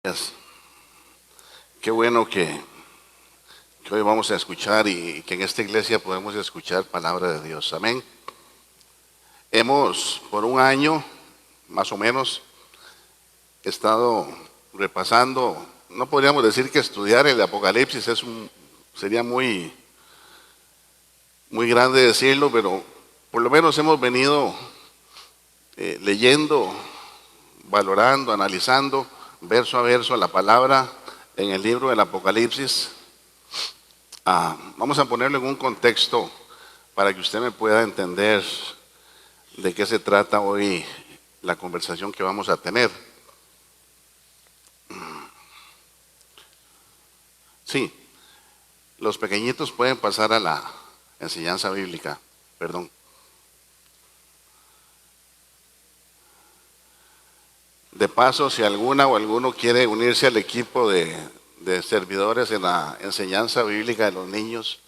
Gracias. Qué bueno que hoy vamos a escuchar y que en esta iglesia podemos escuchar palabra de Dios. Amén. Hemos por un año, más o menos, estado repasando. No podríamos decir que estudiar el Apocalipsis sería muy grande decirlo, pero por lo menos hemos venido leyendo, valorando, analizando verso a verso la palabra en el libro del Apocalipsis. Vamos a ponerlo en un contexto para que usted me pueda entender de qué se trata hoy la conversación que vamos a tener. Sí, los pequeñitos pueden pasar a la enseñanza bíblica, perdón. De paso, si alguna o alguno quiere unirse al equipo de servidores en la enseñanza bíblica de los niños,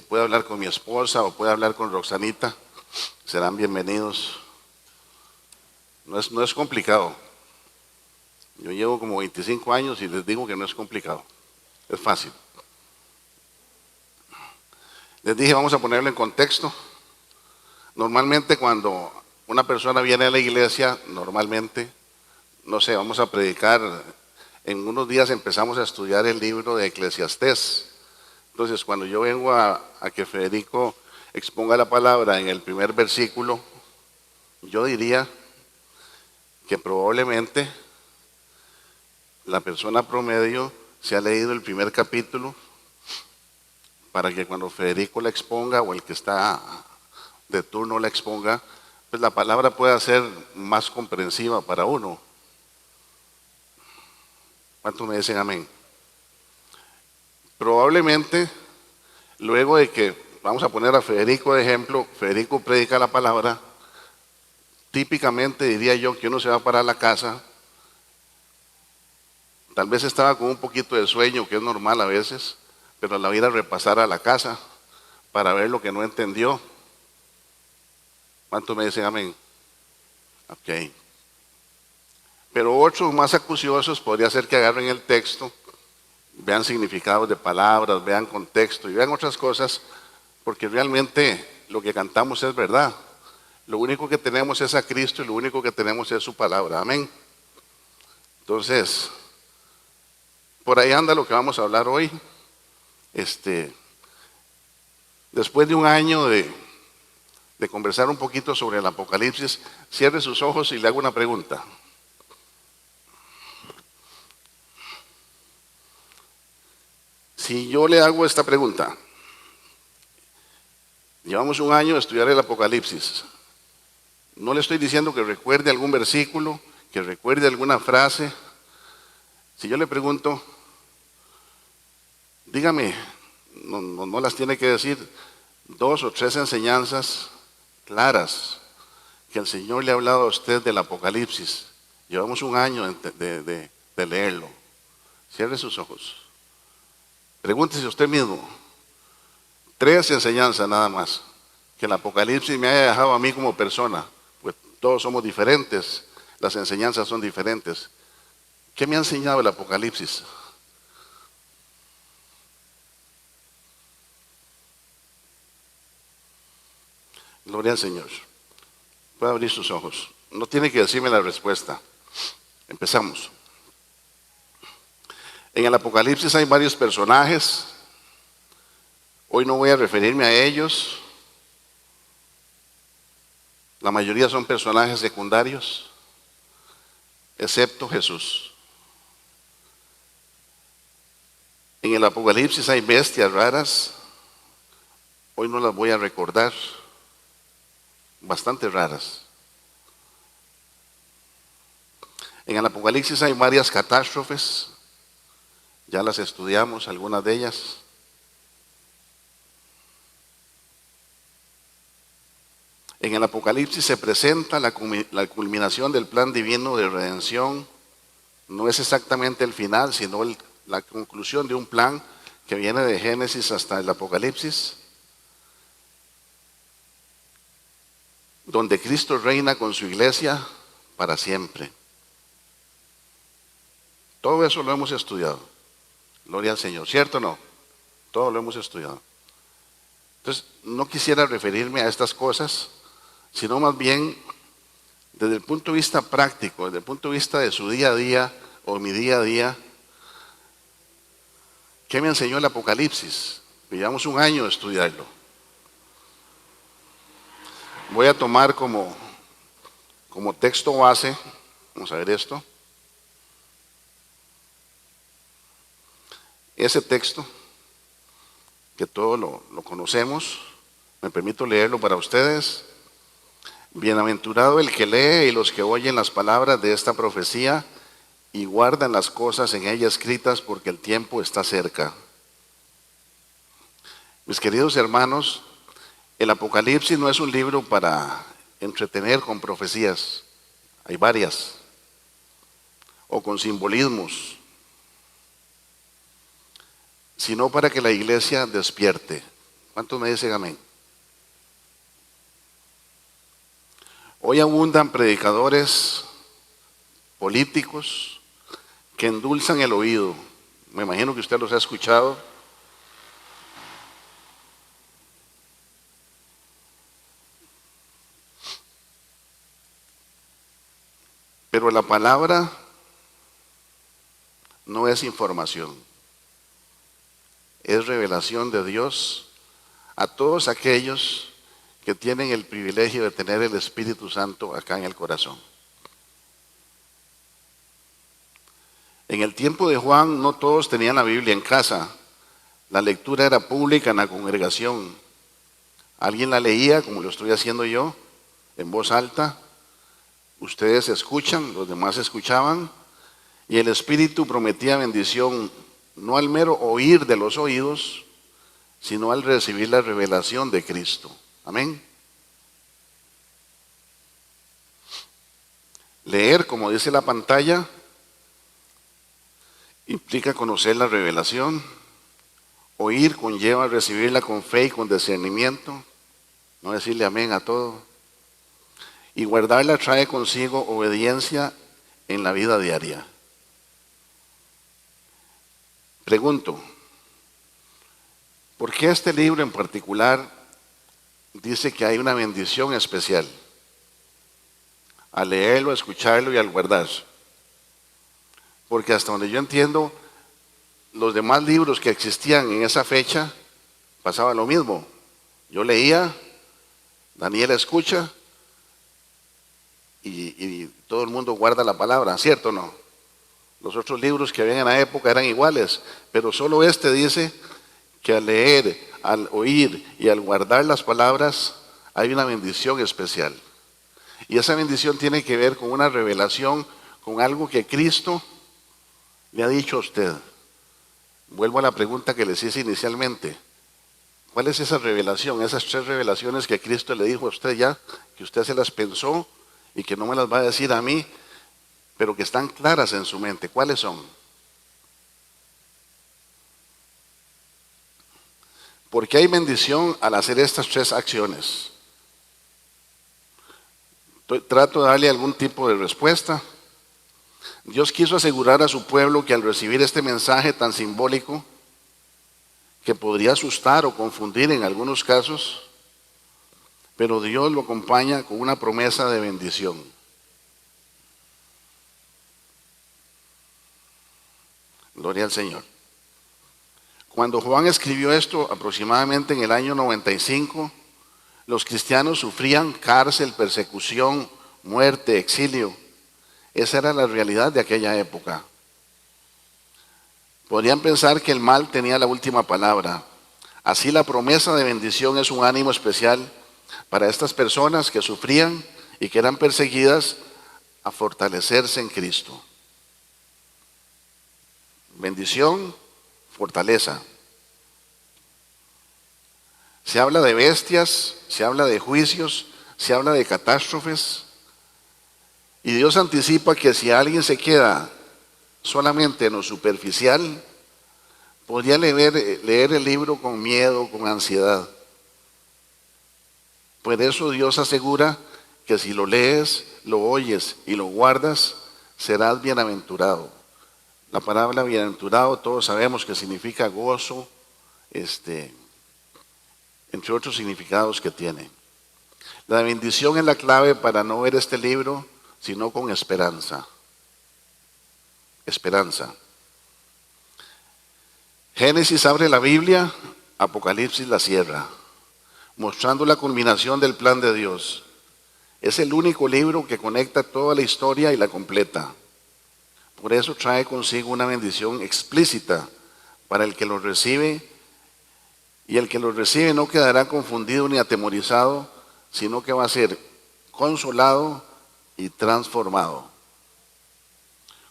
puede hablar con mi esposa o puede hablar con Roxanita, serán bienvenidos. No es complicado. Yo llevo como 25 años y les digo que no es complicado, es fácil. Les dije, vamos a ponerlo en contexto. Normalmente cuando una persona viene a la iglesia, normalmente, no sé, vamos a predicar, en unos días empezamos a estudiar el libro de Eclesiastés. Entonces, cuando yo vengo a que Federico exponga la palabra en el primer versículo, yo diría que probablemente la persona promedio se ha leído el primer capítulo para que cuando Federico la exponga o el que está de turno la exponga, pues la palabra pueda ser más comprensiva para uno. ¿Cuántos me dicen amén? Probablemente, luego de que, vamos a poner a Federico de ejemplo, Federico predica la palabra, típicamente diría yo que uno se va para la casa, tal vez estaba con un poquito de sueño, que es normal a veces, pero la ir a repasar a la casa para ver lo que no entendió. ¿Cuántos me dicen amén? Ok. Pero otros más acuciosos podría ser que agarren el texto, vean significados de palabras, vean contexto y vean otras cosas, porque realmente lo que cantamos es verdad. Lo único que tenemos es a Cristo y lo único que tenemos es su palabra. Amén. Entonces, por ahí anda lo que vamos a hablar hoy. Después de un año de conversar un poquito sobre el Apocalipsis, cierre sus ojos y le hago una pregunta. Si yo le hago esta pregunta, llevamos un año de estudiar el Apocalipsis. No le estoy diciendo que recuerde algún versículo, que recuerde alguna frase. Si yo le pregunto, dígame, no las tiene que decir, 2 o 3 enseñanzas claras que el Señor le ha hablado a usted del Apocalipsis. Llevamos un año de leerlo. Cierre sus ojos. Pregúntese usted mismo, 3 enseñanzas nada más, que el Apocalipsis me haya dejado a mí como persona, pues todos somos diferentes, las enseñanzas son diferentes. ¿Qué me ha enseñado el Apocalipsis? Gloria al Señor. Puede abrir sus ojos. No tiene que decirme la respuesta. Empezamos. En el Apocalipsis hay varios personajes. Hoy no voy a referirme a ellos. La mayoría son personajes secundarios, excepto Jesús. En el Apocalipsis hay bestias raras. Hoy no las voy a recordar. Bastante raras. En el Apocalipsis hay varias catástrofes. Ya las estudiamos, algunas de ellas. En el Apocalipsis se presenta la culminación del plan divino de redención. No es exactamente el final, sino la conclusión de un plan que viene de Génesis hasta el Apocalipsis, donde Cristo reina con su iglesia para siempre. Todo eso lo hemos estudiado. Gloria al Señor, ¿cierto o no? Todo lo hemos estudiado. Entonces, no quisiera referirme a estas cosas, sino más bien desde el punto de vista práctico, desde el punto de vista de su día a día o mi día a día. ¿Qué me enseñó el Apocalipsis? Llevamos un año de estudiarlo. Voy a tomar como texto base, vamos a ver esto, ese texto, que todos lo conocemos, me permito leerlo para ustedes. Bienaventurado el que lee y los que oyen las palabras de esta profecía y guardan las cosas en ella escritas, porque el tiempo está cerca. Mis queridos hermanos, el Apocalipsis no es un libro para entretener con profecías, hay varias, o con simbolismos, sino para que la iglesia despierte. ¿Cuántos me dicen amén? Hoy abundan predicadores políticos que endulzan el oído. Me imagino que usted los ha escuchado. Pero la palabra no es información, es revelación de Dios a todos aquellos que tienen el privilegio de tener el Espíritu Santo acá en el corazón. En el tiempo de Juan no todos tenían la Biblia en casa, la lectura era pública en la congregación. Alguien la leía, como lo estoy haciendo yo, en voz alta. Ustedes escuchan, los demás escuchaban, y el Espíritu prometía bendición, no al mero oír de los oídos, sino al recibir la revelación de Cristo. Amén. Leer, como dice la pantalla, implica conocer la revelación. Oír conlleva recibirla con fe y con discernimiento, no decirle amén a todo. Y guardarla trae consigo obediencia en la vida diaria. Pregunto, ¿por qué este libro en particular dice que hay una bendición especial al leerlo, a escucharlo y al guardar? Porque hasta donde yo entiendo, los demás libros que existían en esa fecha pasaba lo mismo. Yo leía, Daniel escucha y todo el mundo guarda la palabra, ¿cierto o no? Los otros libros que habían en la época eran iguales, pero solo este dice que al leer, al oír y al guardar las palabras hay una bendición especial. Y esa bendición tiene que ver con una revelación, con algo que Cristo le ha dicho a usted. Vuelvo a la pregunta que les hice inicialmente. ¿Cuál es esa revelación? Esas 3 revelaciones que Cristo le dijo a usted ya, que usted se las pensó y que no me las va a decir a mí, pero que están claras en su mente. ¿Cuáles son? Porque hay bendición al hacer estas 3 acciones. Trato de darle algún tipo de respuesta. Dios quiso asegurar a su pueblo que al recibir este mensaje tan simbólico, que podría asustar o confundir en algunos casos, pero Dios lo acompaña con una promesa de bendición. Gloria al Señor. Cuando Juan escribió esto, aproximadamente en el año 95, los cristianos sufrían cárcel, persecución, muerte, exilio. Esa era la realidad de aquella época. Podrían pensar que el mal tenía la última palabra. Así la promesa de bendición es un ánimo especial para estas personas que sufrían y que eran perseguidas a fortalecerse en Cristo. Bendición, fortaleza. Se habla de bestias, se habla de juicios, se habla de catástrofes. Y Dios anticipa que si alguien se queda solamente en lo superficial, podría leer el libro con miedo, con ansiedad. Por eso Dios asegura que si lo lees, lo oyes y lo guardas, serás bienaventurado. La palabra bienaventurado todos sabemos que significa gozo, entre otros significados que tiene. La bendición es la clave para no ver este libro, sino con esperanza. Esperanza. Génesis abre la Biblia, Apocalipsis la cierra, mostrando la culminación del plan de Dios. Es el único libro que conecta toda la historia y la completa. Por eso trae consigo una bendición explícita para el que lo recibe, y el que lo recibe no quedará confundido ni atemorizado, sino que va a ser consolado y transformado.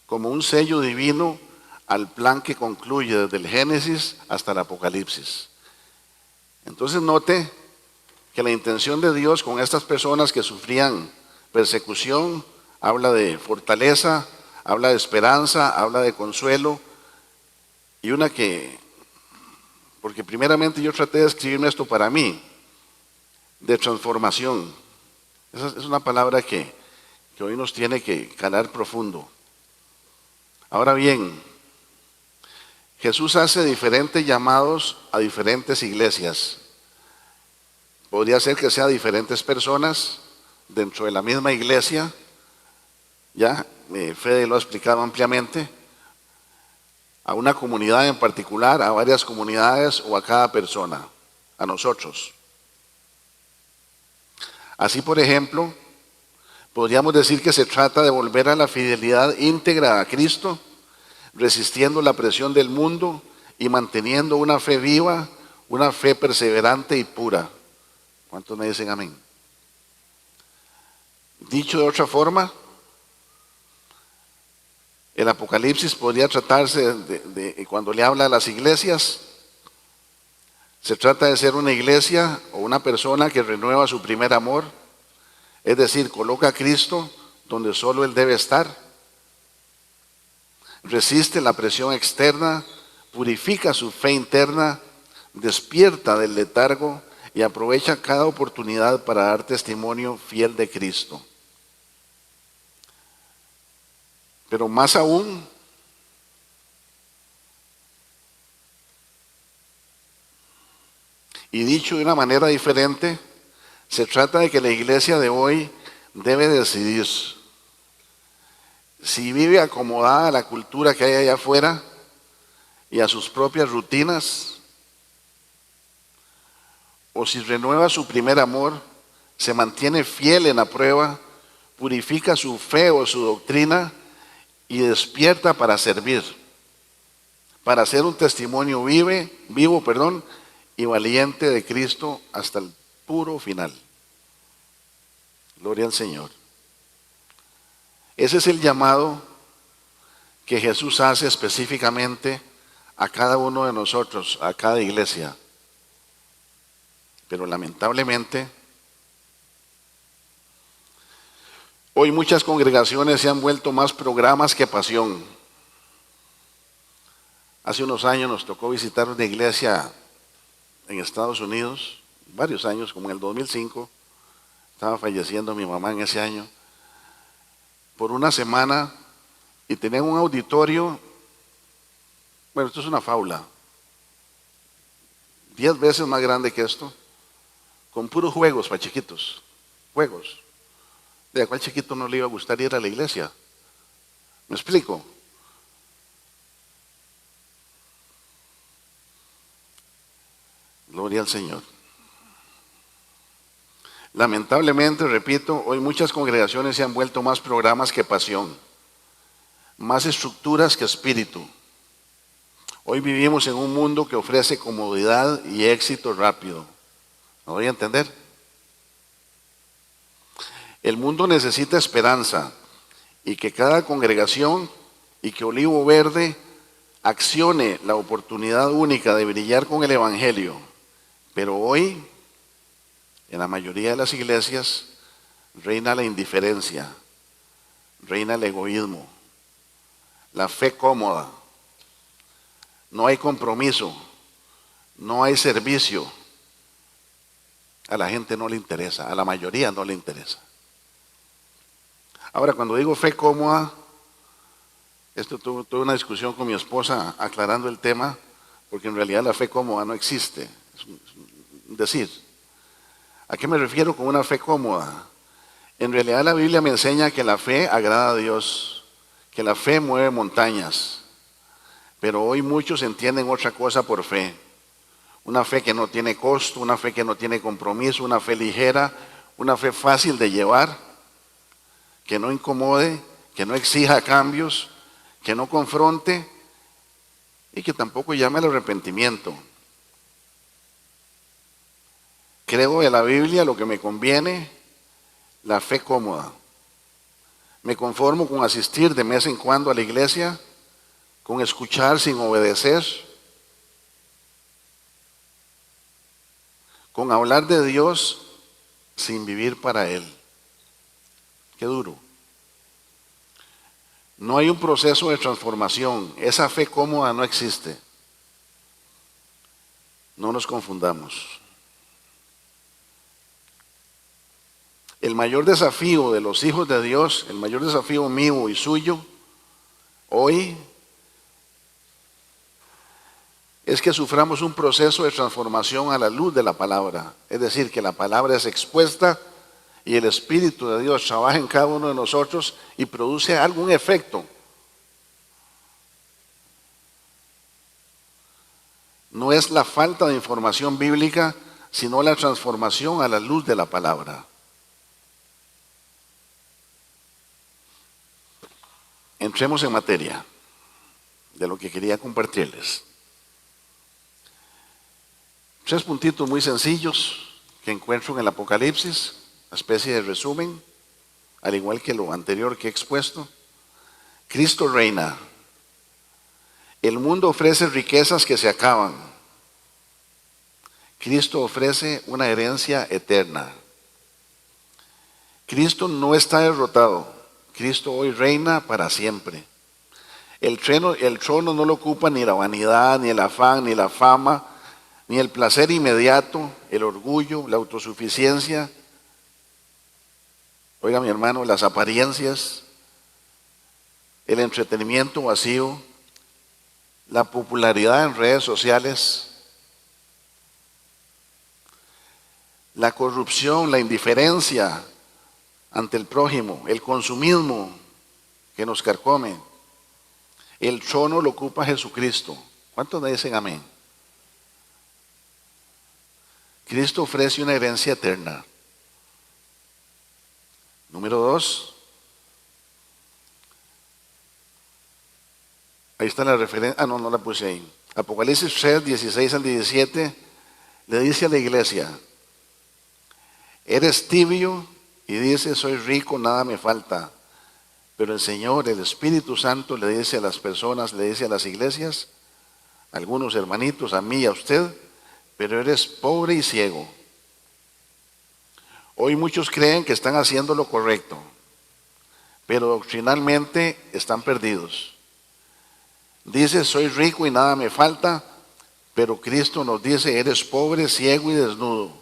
Como un sello divino al plan que concluye desde el Génesis hasta el Apocalipsis. Entonces note que la intención de Dios con estas personas que sufrían persecución, habla de fortaleza, habla de esperanza, habla de consuelo, y una que, porque primeramente yo traté de escribirme esto para mí, de transformación. Esa es una palabra que hoy nos tiene que calar profundo. Ahora bien, Jesús hace diferentes llamados a diferentes iglesias. Podría ser que sea diferentes personas dentro de la misma iglesia. Ya, Fede lo ha explicado ampliamente. A una comunidad en particular, a varias comunidades o a cada persona, a nosotros. Así, por ejemplo, podríamos decir que se trata de volver a la fidelidad íntegra a Cristo, resistiendo la presión del mundo y manteniendo una fe viva, una fe perseverante y pura. ¿Cuántos me dicen amén? Dicho de otra forma, el Apocalipsis podría tratarse de cuando le habla a las iglesias, se trata de ser una iglesia o una persona que renueva su primer amor, es decir, coloca a Cristo donde solo Él debe estar, resiste la presión externa, purifica su fe interna, despierta del letargo y aprovecha cada oportunidad para dar testimonio fiel de Cristo. Pero más aún, y dicho de una manera diferente, se trata de que la iglesia de hoy debe decidir si vive acomodada a la cultura que hay allá afuera y a sus propias rutinas, o si renueva su primer amor, se mantiene fiel en la prueba, purifica su fe o su doctrina y despierta para servir, para ser un testimonio vivo, y valiente de Cristo hasta el puro final. Gloria al Señor. Ese es el llamado que Jesús hace específicamente a cada uno de nosotros, a cada iglesia. Pero lamentablemente, hoy muchas congregaciones se han vuelto más programas que pasión. Hace unos años nos tocó visitar una iglesia en Estados Unidos, varios años, como en el 2005, estaba falleciendo mi mamá en ese año, por una semana, y tenían un auditorio, bueno, esto es una faula, 10 veces más grande que esto, con puros juegos para chiquitos, juegos. ¿De cuál chiquito no le iba a gustar ir a la iglesia? ¿Me explico? Gloria al Señor. Lamentablemente, repito, hoy muchas congregaciones se han vuelto más programas que pasión, más estructuras que espíritu. Hoy vivimos en un mundo que ofrece comodidad y éxito rápido. ¿Me voy a entender? El mundo necesita esperanza y que cada congregación y que Olivo Verde accione la oportunidad única de brillar con el Evangelio. Pero hoy, en la mayoría de las iglesias, reina la indiferencia, reina el egoísmo, la fe cómoda, no hay compromiso, no hay servicio. A la gente no le interesa, a la mayoría no le interesa. Ahora, cuando digo fe cómoda, Tuve una discusión con mi esposa aclarando el tema, porque en realidad la fe cómoda no existe. Es un decir. ¿A qué me refiero con una fe cómoda? En realidad la Biblia me enseña que la fe agrada a Dios, que la fe mueve montañas, pero hoy muchos entienden otra cosa por fe. Una fe que no tiene costo, una fe que no tiene compromiso, una fe ligera, una fe fácil de llevar, que no incomode, que no exija cambios, que no confronte y que tampoco llame al arrepentimiento. Creo en la Biblia lo que me conviene, la fe cómoda. Me conformo con asistir de vez en cuando a la iglesia, con escuchar sin obedecer, con hablar de Dios sin vivir para Él. Qué duro. No hay un proceso de transformación. Esa fe cómoda no existe. No nos confundamos. El mayor desafío de los hijos de Dios, el mayor desafío mío y suyo, hoy, es que suframos un proceso de transformación a la luz de la palabra. Es decir, que la palabra es expuesta y el Espíritu de Dios trabaja en cada uno de nosotros y produce algún efecto. No es la falta de información bíblica, sino la transformación a la luz de la palabra. Entremos en materia de lo que quería compartirles. 3 puntitos muy sencillos que encuentro en el Apocalipsis, una especie de resumen, al igual que lo anterior que he expuesto. Cristo reina. El mundo ofrece riquezas que se acaban. Cristo ofrece una herencia eterna. Cristo no está derrotado. Cristo hoy reina para siempre. El trono no lo ocupa ni la vanidad, ni el afán, ni la fama, ni el placer inmediato, el orgullo, la autosuficiencia. Oiga, mi hermano, las apariencias, el entretenimiento vacío, la popularidad en redes sociales, la corrupción, la indiferencia ante el prójimo, el consumismo que nos carcome. El trono lo ocupa Jesucristo. ¿Cuántos me dicen amén? Cristo ofrece una herencia eterna. Número 2. Ahí está la referencia. No la puse ahí. Apocalipsis 3, 16 al 17 le dice a la iglesia: eres tibio y dice soy rico, nada me falta. Pero el Señor, el Espíritu Santo le dice a las personas, le dice a las iglesias, a algunos hermanitos, a mí y a usted, pero eres pobre y ciego. Hoy muchos creen que están haciendo lo correcto, pero doctrinalmente están perdidos. Dice, soy rico y nada me falta, pero Cristo nos dice, eres pobre, ciego y desnudo.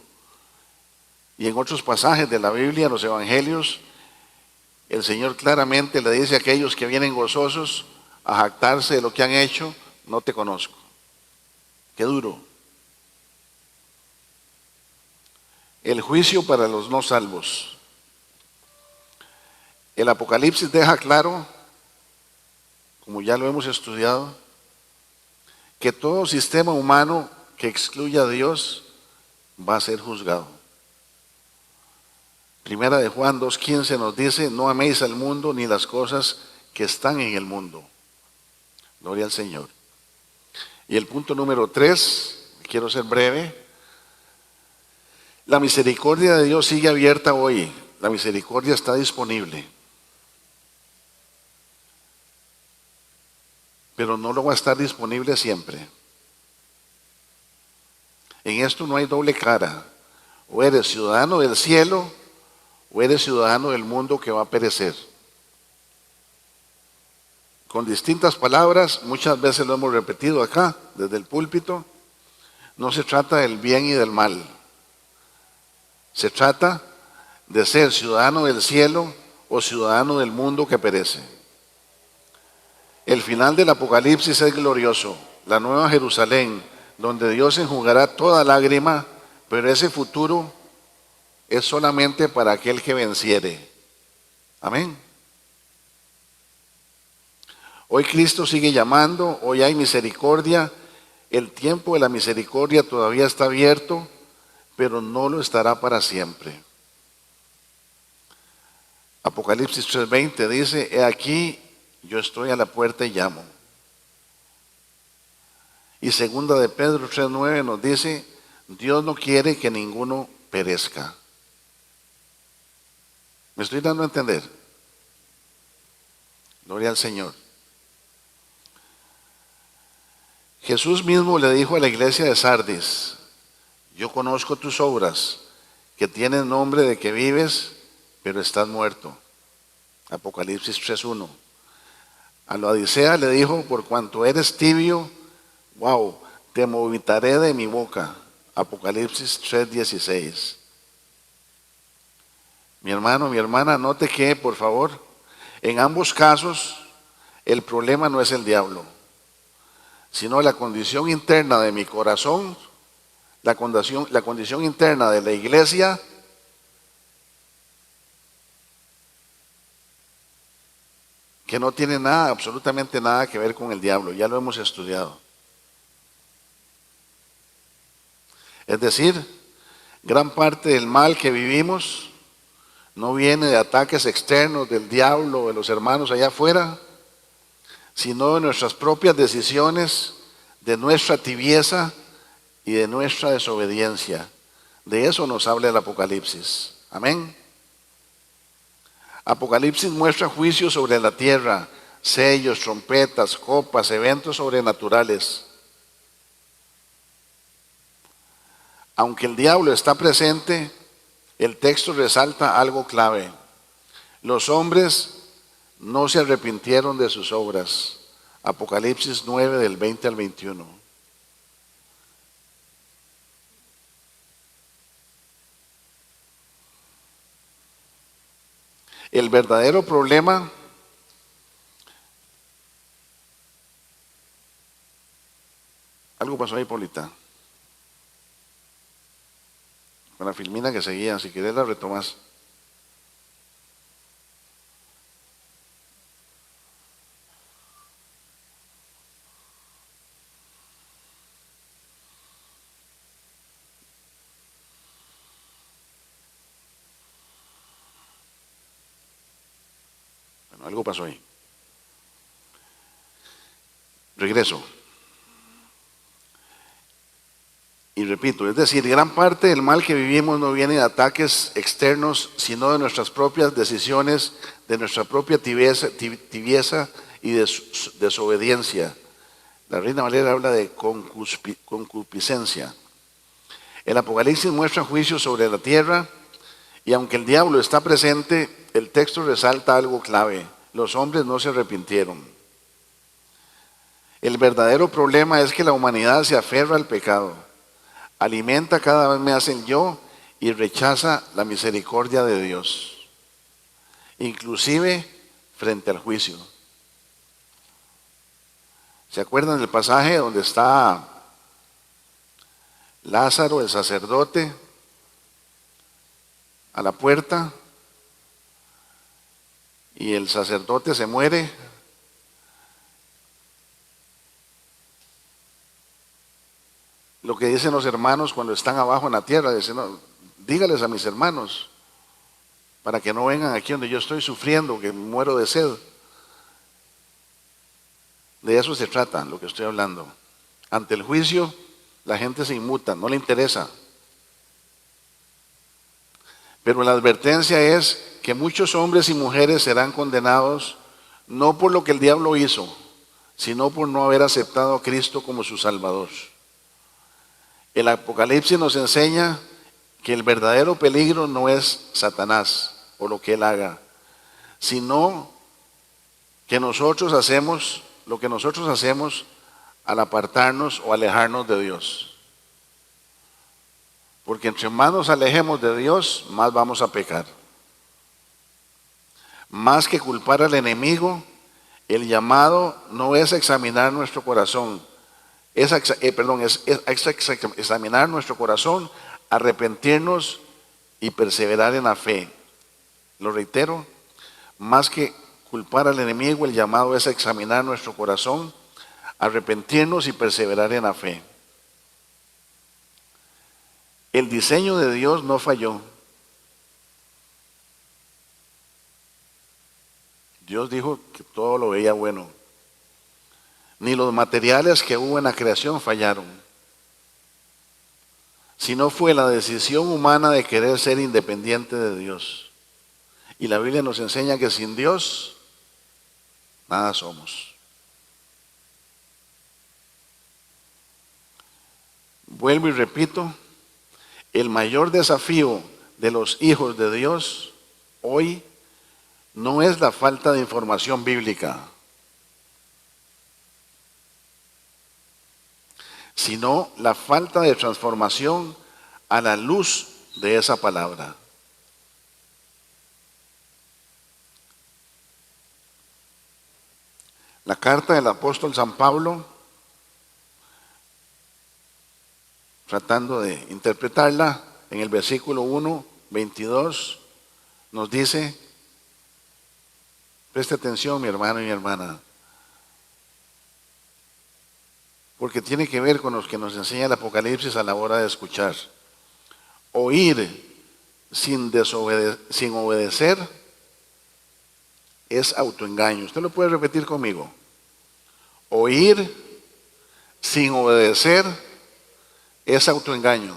Y en otros pasajes de la Biblia, en los evangelios, el Señor claramente le dice a aquellos que vienen gozosos a jactarse de lo que han hecho, no te conozco. Qué duro. El juicio para los no salvos. El Apocalipsis deja claro, como ya lo hemos estudiado, que todo sistema humano que excluya a Dios va a ser juzgado. Primera de Juan 2:15 nos dice, no améis al mundo ni las cosas que están en el mundo. Gloria al Señor. Y el punto número 3, quiero ser breve. La misericordia de Dios sigue abierta hoy. La misericordia está disponible. Pero no lo va a estar disponible siempre. En esto no hay doble cara. O eres ciudadano del cielo o eres ciudadano del mundo que va a perecer. Con distintas palabras, muchas veces lo hemos repetido acá, desde el púlpito, no se trata del bien y del mal. Se trata de ser ciudadano del cielo o ciudadano del mundo que perece. El final del Apocalipsis es glorioso, la nueva Jerusalén, donde Dios enjugará toda lágrima, pero ese futuro es solamente para aquel que venciere. Amén. Hoy Cristo sigue llamando, hoy hay misericordia, el tiempo de la misericordia todavía está abierto, pero no lo estará para siempre. Apocalipsis 3:20 dice, he aquí, yo estoy a la puerta y llamo. Y segunda de Pedro 3:9 nos dice, Dios no quiere que ninguno perezca. ¿Me estoy dando a entender? Gloria al Señor. Jesús mismo le dijo a la iglesia de Sardis, yo conozco tus obras, que tienen nombre de que vives, pero estás muerto. Apocalipsis 3:1. A la Odisea le dijo, por cuanto eres tibio, te vomitaré de mi boca. Apocalipsis 3:16. Mi hermano, mi hermana, note que, por favor, en ambos casos, el problema no es el diablo, sino la condición interna de mi corazón, la condición interna de la iglesia, que no tiene nada, absolutamente nada que ver con el diablo, ya lo hemos estudiado. Es decir, gran parte del mal que vivimos no viene de ataques externos del diablo o de los hermanos allá afuera, sino de nuestras propias decisiones, de nuestra tibieza y de nuestra desobediencia. De eso nos habla el Apocalipsis. Amén. Apocalipsis muestra juicios sobre la tierra, sellos, trompetas, copas, eventos sobrenaturales. Aunque el diablo está presente, el texto resalta algo clave. Los hombres no se arrepintieron de sus obras. Apocalipsis 9 del 20 al 21. El verdadero problema algo pasó ahí, Polita, con la filmina que seguía, si querés la retomas. Bueno, algo pasó ahí. Regreso. Y repito, es decir, gran parte del mal que vivimos no viene de ataques externos, sino de nuestras propias decisiones, de nuestra propia tibieza y desobediencia. La Reina Valera habla de concupiscencia. El Apocalipsis muestra juicios sobre la tierra y aunque el diablo está presente, el texto resalta algo clave. Los hombres no se arrepintieron. El verdadero problema es que la humanidad se aferra al pecado. Alimenta cada vez más el yo y rechaza la misericordia de Dios, inclusive frente al juicio. ¿Se acuerdan del pasaje donde está Lázaro, el sacerdote, a la puerta y el sacerdote se muere? Lo que dicen los hermanos cuando están abajo en la tierra, dicen, no, dígales a mis hermanos para que no vengan aquí donde yo estoy sufriendo, que muero de sed. De eso se trata lo que estoy hablando. Ante el juicio, la gente se inmuta, no le interesa. Pero la advertencia es que muchos hombres y mujeres serán condenados no por lo que el diablo hizo, sino por no haber aceptado a Cristo como su Salvador. El Apocalipsis nos enseña que el verdadero peligro no es Satanás o lo que él haga, sino que nosotros hacemos lo que nosotros hacemos al apartarnos o alejarnos de Dios. Porque entre más nos alejemos de Dios, más vamos a pecar. Más que culpar al enemigo, El llamado no es examinar nuestro corazón, es examinar nuestro corazón, arrepentirnos y perseverar en la fe. Lo reitero, más que culpar al enemigo, el llamado es examinar nuestro corazón, arrepentirnos y perseverar en la fe. El diseño de Dios no falló. Dios dijo que todo lo veía bueno. Ni los materiales que hubo en la creación fallaron. Sino fue la decisión humana de querer ser independiente de Dios. Y la Biblia nos enseña que sin Dios nada somos. Vuelvo y repito, el mayor desafío de los hijos de Dios hoy no es la falta de información bíblica, sino la falta de transformación a la luz de esa palabra. La carta del apóstol San Pablo, tratando de interpretarla, en el versículo 1, 22, nos dice, preste atención mi hermano y mi hermana, porque tiene que ver con lo que nos enseña el Apocalipsis a la hora de escuchar. Oír sin obedecer es autoengaño. Usted lo puede repetir conmigo. Oír sin obedecer es autoengaño.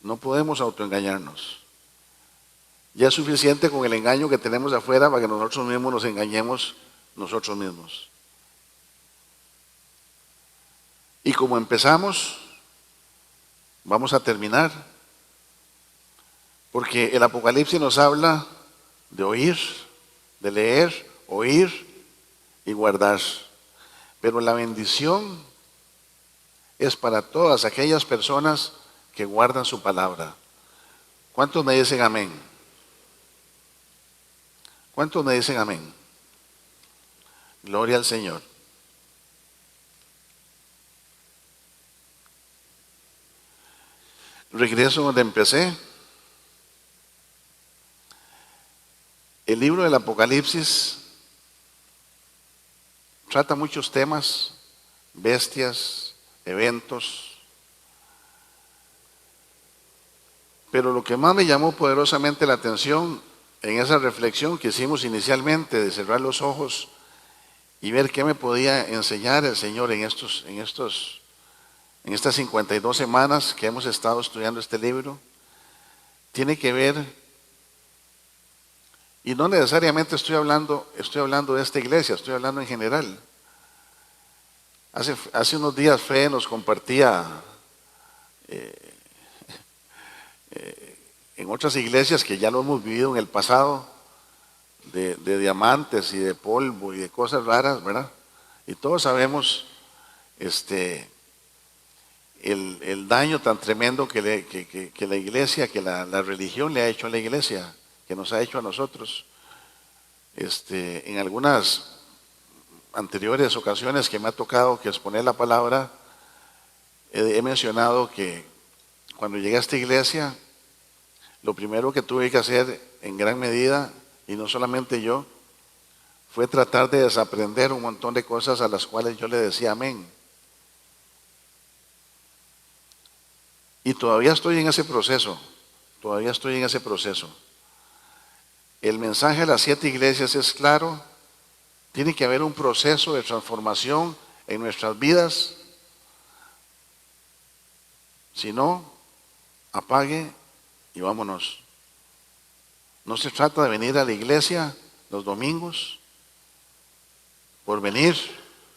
No podemos autoengañarnos. Ya es suficiente con el engaño que tenemos afuera para que nosotros mismos nos engañemos nosotros mismos. Y como empezamos, vamos a terminar. Porque el Apocalipsis nos habla de oír, de leer, oír y guardar. Pero la bendición es para todas aquellas personas que guardan su palabra. ¿Cuántos me dicen amén? ¿Cuántos me dicen amén? Gloria al Señor. Regreso donde empecé. El libro del Apocalipsis trata muchos temas, bestias, eventos, pero lo que más me llamó poderosamente la atención en esa reflexión que hicimos inicialmente de cerrar los ojos y ver qué me podía enseñar el Señor en estas 52 semanas que hemos estado estudiando este libro, tiene que ver, y no necesariamente estoy hablando de esta iglesia, estoy hablando en general. Hace unos días Fe nos compartía en otras iglesias que ya lo hemos vivido en el pasado, de diamantes y de polvo y de cosas raras, ¿verdad? Y todos sabemos el daño tan tremendo que la iglesia, que la religión le ha hecho a la iglesia, que nos ha hecho a nosotros. En algunas anteriores ocasiones que me ha tocado que exponer la palabra, he mencionado que cuando llegué a esta iglesia, lo primero que tuve que hacer en gran medida, y no solamente yo, fue tratar de desaprender un montón de cosas a las cuales yo le decía amén. Y todavía estoy en ese proceso, El mensaje de las 7 iglesias es claro, tiene que haber un proceso de transformación en nuestras vidas. Si no, apague y vámonos. No se trata de venir a la iglesia los domingos, por venir,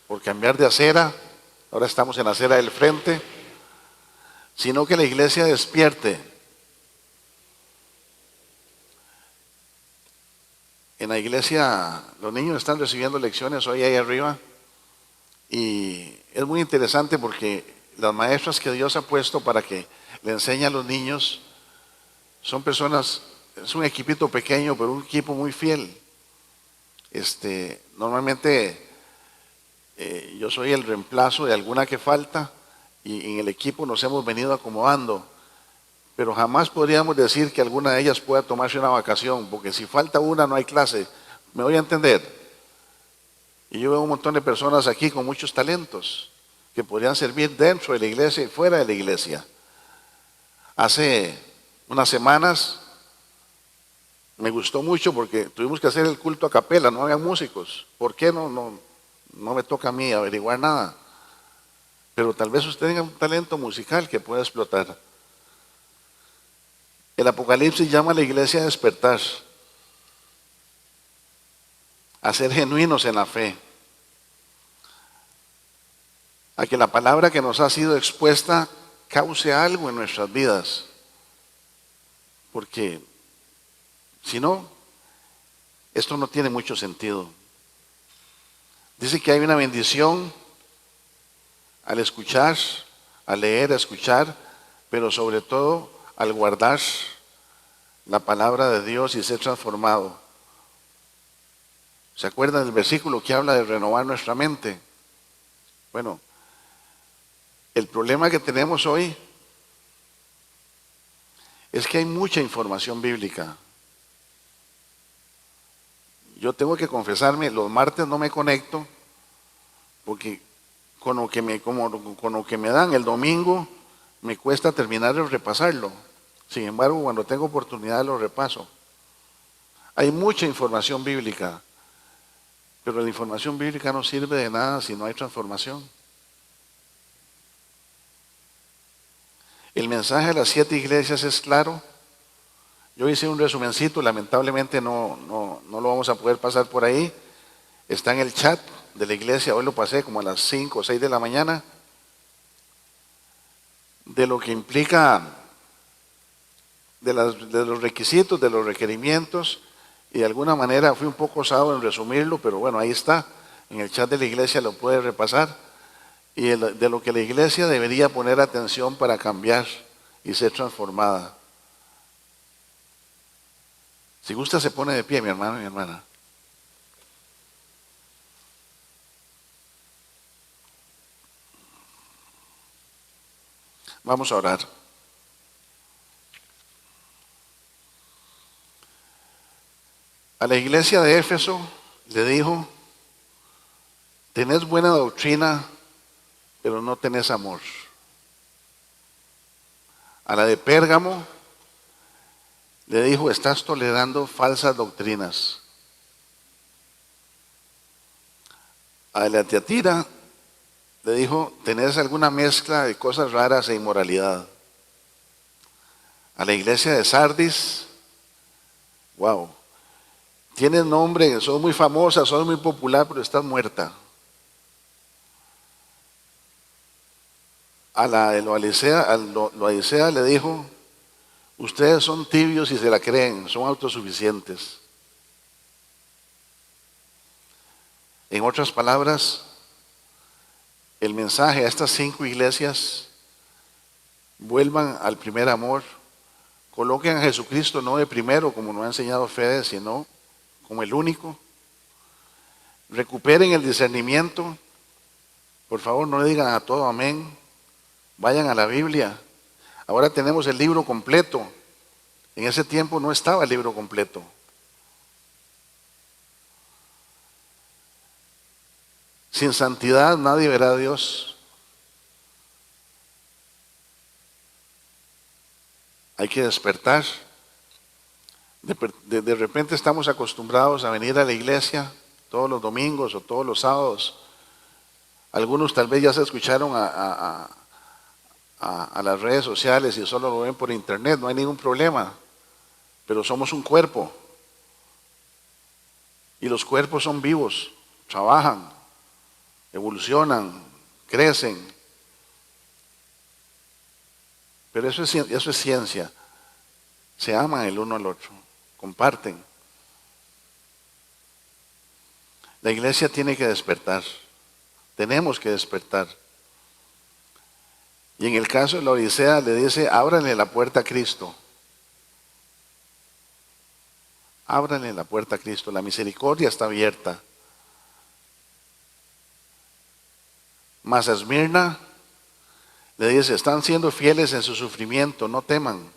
por cambiar de acera, ahora estamos en la acera del frente, sino que la iglesia despierte. En la iglesia los niños están recibiendo lecciones hoy ahí arriba y es muy interesante porque las maestras que Dios ha puesto para que le enseñen a los niños son personas, es un equipito pequeño pero un equipo muy fiel. Normalmente yo soy el reemplazo de alguna que falta y en el equipo nos hemos venido acomodando, pero jamás podríamos decir que alguna de ellas pueda tomarse una vacación, porque si falta una no hay clase. ¿Me voy a entender? Y yo veo un montón de personas aquí con muchos talentos que podrían servir dentro de la iglesia y fuera de la iglesia. Hace unas semanas me gustó mucho porque tuvimos que hacer el culto a capela, no había músicos. ¿Por qué no me toca a mí averiguar nada? Pero tal vez usted tenga un talento musical que pueda explotar. El Apocalipsis llama a la iglesia a despertar, a ser genuinos en la fe, a que la palabra que nos ha sido expuesta cause algo en nuestras vidas. Porque si no, esto no tiene mucho sentido. Dice que hay una bendición al escuchar, al leer, a escuchar, pero sobre todo al guardar la palabra de Dios y ser transformado. ¿Se acuerdan del versículo que habla de renovar nuestra mente? Bueno, el problema que tenemos hoy es que hay mucha información bíblica. Yo tengo que confesarme, los martes no me conecto porque con lo que me dan el domingo me cuesta terminar de repasarlo. Sin embargo, cuando tengo oportunidad lo repaso. Hay mucha información bíblica, pero la información bíblica no sirve de nada si no hay transformación. El mensaje de las 7 iglesias es claro. Yo hice un resumencito, lamentablemente no lo vamos a poder pasar por ahí. Está en el chat de la iglesia, hoy lo pasé como a las 5 o 6 de la mañana, de lo que implica, de los requisitos, de los requerimientos, y de alguna manera fui un poco osado en resumirlo, pero bueno, ahí está, en el chat de la iglesia lo puede repasar, y de lo que la iglesia debería poner atención para cambiar y ser transformada. Si gusta se pone de pie, mi hermano y mi hermana. Vamos a orar. A la iglesia de Éfeso le dijo: tenés buena doctrina, pero no tenés amor. A la de Pérgamo le dijo: estás tolerando falsas doctrinas. A la de Tiatira le dijo: tenés alguna mezcla de cosas raras e inmoralidad. A la iglesia de Sardis, wow, tienes nombre, sos muy famosa, sos muy popular, pero estás muerta. A la de Laodicea le dijo: ustedes son tibios y se la creen, son autosuficientes. En otras palabras, el mensaje a estas 5 iglesias: vuelvan al primer amor, coloquen a Jesucristo no de primero, como nos ha enseñado Fede, sino como el único. Recuperen el discernimiento. Por favor, no le digan a todo amén. Vayan a la Biblia. Ahora tenemos el libro completo. En ese tiempo no estaba el libro completo. Sin santidad nadie verá a Dios. Hay que despertar. De repente estamos acostumbrados a venir a la iglesia todos los domingos o todos los sábados. Algunos tal vez ya se escucharon a las redes sociales y solo lo ven por internet, no hay ningún problema. Pero somos un cuerpo. Y los cuerpos son vivos, trabajan, evolucionan, crecen. Pero eso es ciencia. Se aman el uno al otro, comparten. La iglesia tiene que despertar. Tenemos que despertar. Y en el caso de la Odisea le dice: ábranle la puerta a Cristo. Ábranle la puerta a Cristo, la misericordia está abierta. Mas a Esmirna le dice, están siendo fieles en su sufrimiento, no teman,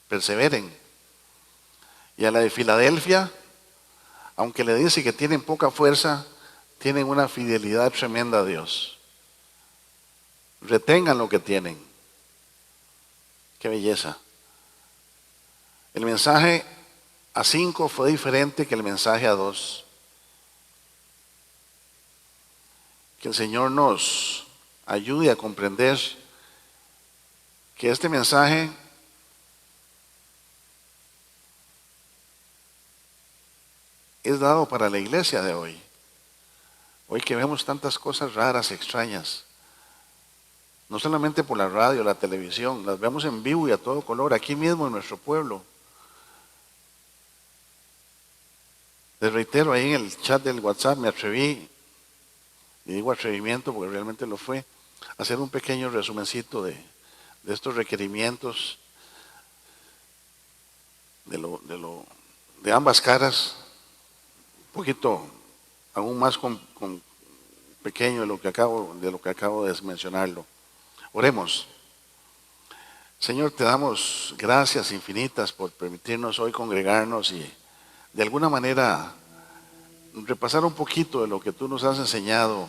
perseveren. Y a la de Filadelfia, aunque le dice que tienen poca fuerza, tienen una fidelidad tremenda a Dios. Retengan lo que tienen. Qué belleza. El mensaje a 5 fue diferente que el mensaje a 2. Que el Señor nos ayude a comprender que este mensaje es dado para la iglesia de hoy. Hoy que vemos tantas cosas raras, extrañas, no solamente por la radio, la televisión, las vemos en vivo y a todo color, aquí mismo en nuestro pueblo. Les reitero, ahí en el chat del WhatsApp me atreví, y digo atrevimiento porque realmente lo fue, a hacer un pequeño resumencito de estos requerimientos de ambas caras, un poquito aún más pequeño de lo que acabo de mencionarlo. Oremos. Señor, te damos gracias infinitas por permitirnos hoy congregarnos y de alguna manera repasar un poquito de lo que tú nos has enseñado